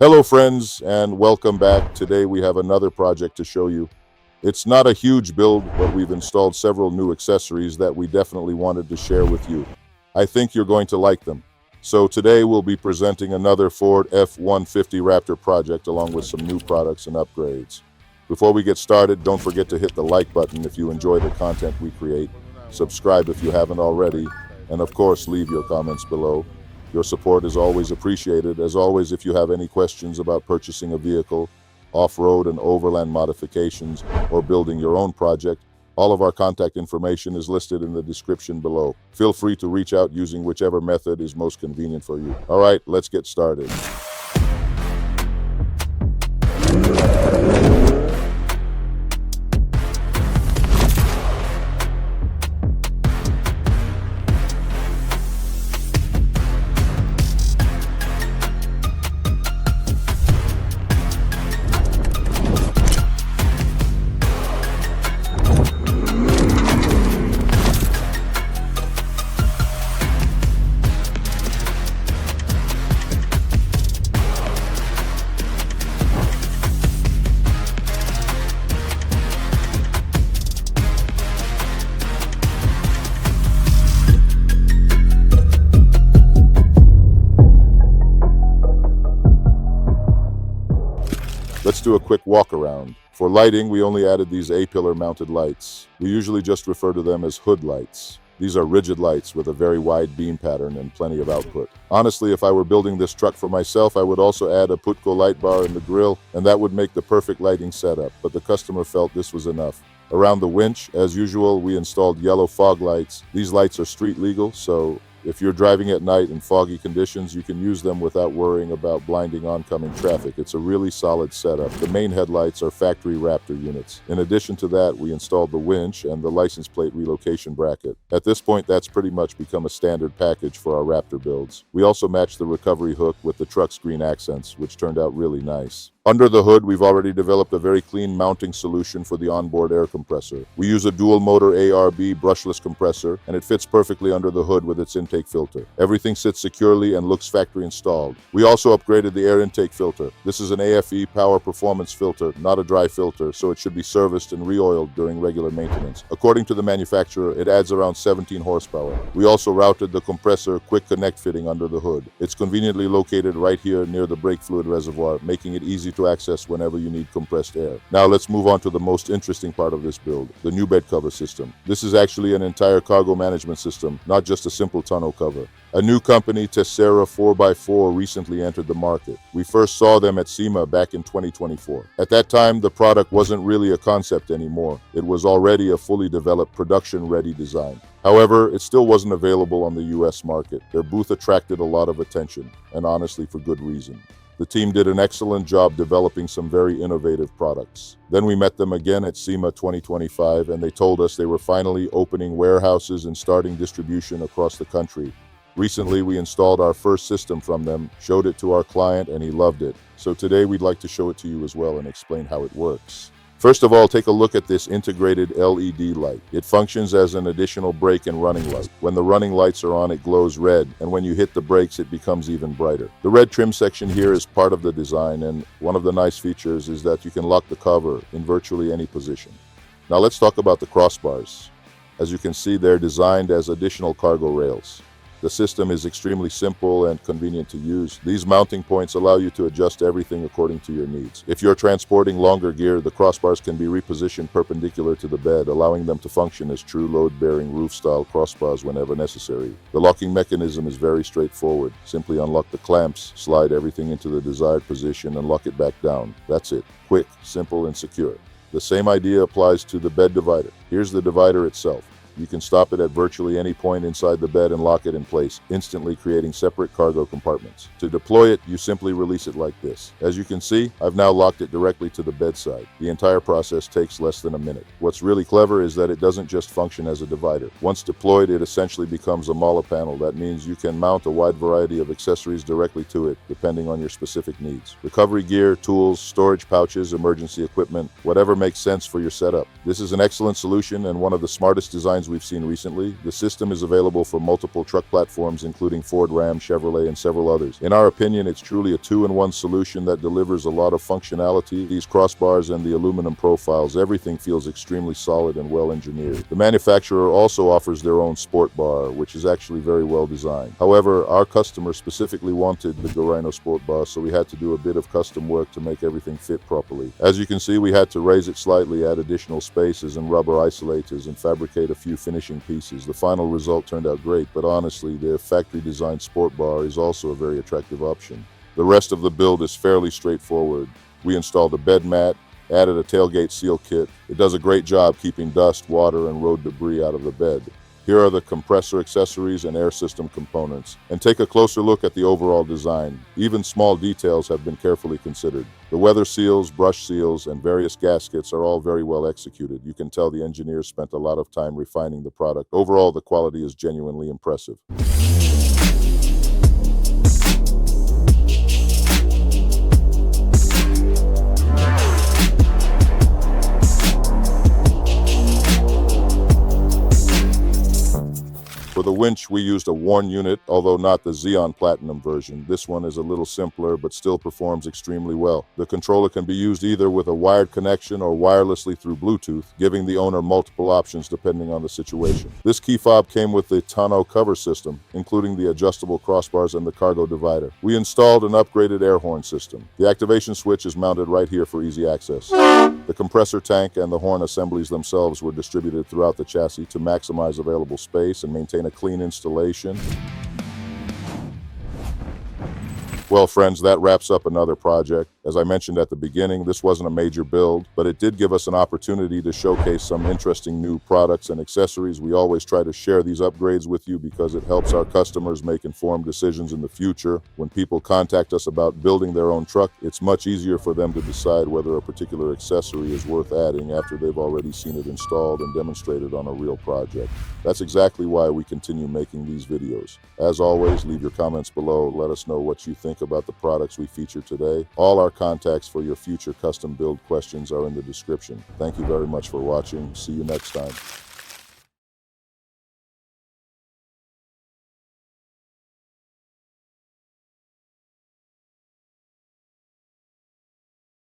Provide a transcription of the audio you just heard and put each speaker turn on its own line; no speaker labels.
Hello friends and welcome back. Today we have another project to show you. It's not a huge build, but we've installed several new accessories that we definitely wanted to share with you. I think you're going to like them. So today we'll be presenting another Ford F-150 Raptor project along with some new products and upgrades. Before we get started, don't forget to hit the like button if you enjoy the content we create, subscribe if you haven't already, and of course leave your comments below. Your support is always appreciated. As always, if you have any questions about purchasing a vehicle, off-road and overland modifications, or building your own project, all of our contact information is listed in the description below. Feel free to reach out using whichever method is most convenient for you. All right, let's get started. Let's do a quick walk around. For lighting, we only added these A-pillar mounted lights. We usually just refer to them as hood lights. These are rigid lights with a very wide beam pattern and plenty of output. Honestly, if I were building this truck for myself, I would also add a Putco light bar in the grille, and that would make the perfect lighting setup, but the customer felt this was enough. Around the winch, as usual, we installed yellow fog lights. These lights are street legal, so if you're driving at night in foggy conditions, you can use them without worrying about blinding oncoming traffic. It's a really solid setup. The main headlights are factory Raptor units. In addition to that, we installed the winch and the license plate relocation bracket. At this point, that's pretty much become a standard package for our Raptor builds. We also matched the recovery hook with the truck's green accents, which turned out really nice. Under the hood, we've already developed a very clean mounting solution for the onboard air compressor. We use a dual motor ARB brushless compressor, and it fits perfectly under the hood with its intake filter. Everything sits securely and looks factory installed. We also upgraded the air intake filter. This is an AFE Power performance filter, not a dry filter, so it should be serviced and re-oiled during regular maintenance. According to the manufacturer, it adds around 17 horsepower. We also routed the Compressor Quick-Connect fitting under the hood. It's conveniently located right here near the brake fluid reservoir, making it easy to access whenever you need compressed air. Now let's move on to the most interesting part of this build, the new bed cover system. This is actually an entire cargo management system, not just a simple tonneau cover. A new company, Tessera 4x4, recently entered the market. We first saw them at SEMA back in 2024. At that time, the product wasn't really a concept anymore. It was already a fully developed, production-ready design. However, it still wasn't available on the US market. Their booth attracted a lot of attention, and honestly for good reason. The team did an excellent job developing some very innovative products. Then we met them again at SEMA 2025, and they told us they were finally opening warehouses and starting distribution across the country. Recently, we installed our first system from them, showed it to our client, and he loved it. So today we'd like to show it to you as well and explain how it works. First of all, take a look at this integrated LED light. It functions as an additional brake and running light. When the running lights are on, it glows red, and when you hit the brakes, it becomes even brighter. The red trim section here is part of the design, and one of the nice features is that you can lock the cover in virtually any position. Now let's talk about the crossbars. As you can see, they're designed as additional cargo rails. The system is extremely simple and convenient to use. These mounting points allow you to adjust everything according to your needs. If you're transporting longer gear, the crossbars can be repositioned perpendicular to the bed, allowing them to function as true load-bearing roof-style crossbars whenever necessary. The locking mechanism is very straightforward. Simply unlock the clamps, slide everything into the desired position, and lock it back down. That's it. Quick, simple, and secure. The same idea applies to the bed divider. Here's the divider itself. You can stop it at virtually any point inside the bed and lock it in place, instantly creating separate cargo compartments. To deploy it, you simply release it like this. As you can see, I've now locked it directly to the bedside. The entire process takes less than a minute. What's really clever is that it doesn't just function as a divider. Once deployed, it essentially becomes a Molle panel. That means you can mount a wide variety of accessories directly to it, depending on your specific needs. Recovery gear, tools, storage pouches, emergency equipment, whatever makes sense for your setup. This is an excellent solution and one of the smartest designs we've seen recently. The system is available for multiple truck platforms, including Ford, Ram, Chevrolet, and several others. In our opinion, it's truly a two-in-one solution that delivers a lot of functionality. These crossbars and the aluminum profiles, everything feels extremely solid and well engineered. The manufacturer also offers their own sport bar, which is actually very well designed. However, our customer specifically wanted the GoRhino Sport Bar, so we had to do a bit of custom work to make everything fit properly. As you can see, we had to raise it slightly, add additional spaces and rubber isolators, and fabricate a few finishing pieces. The final result turned out great, but honestly, the factory-designed sport bar is also a very attractive option. The rest of the build is fairly straightforward. We installed a bed mat, added a tailgate seal kit. It does a great job keeping dust, water, and road debris out of the bed. Here are the compressor accessories and air system components. And take a closer look at the overall design. Even small details have been carefully considered. The weather seals, brush seals, and various gaskets are all very well executed. You can tell the engineers spent a lot of time refining the product. Overall, the quality is genuinely impressive. For the winch, we used a worn unit, although not the Xeon Platinum version. This one is a little simpler, but still performs extremely well. The controller can be used either with a wired connection or wirelessly through Bluetooth, giving the owner multiple options depending on the situation. This key fob came with the Tonneau cover system, including the adjustable crossbars and the cargo divider. We installed an upgraded air horn system. The activation switch is mounted right here for easy access. The compressor tank and the horn assemblies themselves were distributed throughout the chassis to maximize available space and maintain a clean installation. Well, friends, that wraps up another project. As I mentioned at the beginning, this wasn't a major build, but it did give us an opportunity to showcase some interesting new products and accessories. We always try to share these upgrades with you because it helps our customers make informed decisions in the future. When people contact us about building their own truck, it's much easier for them to decide whether a particular accessory is worth adding after they've already seen it installed and demonstrated on a real project. That's exactly why we continue making these videos. As always, leave your comments below. Let us know what you think about the products we featured today. All our contacts for your future custom build questions are in the description. Thank you very much for watching. See you next time.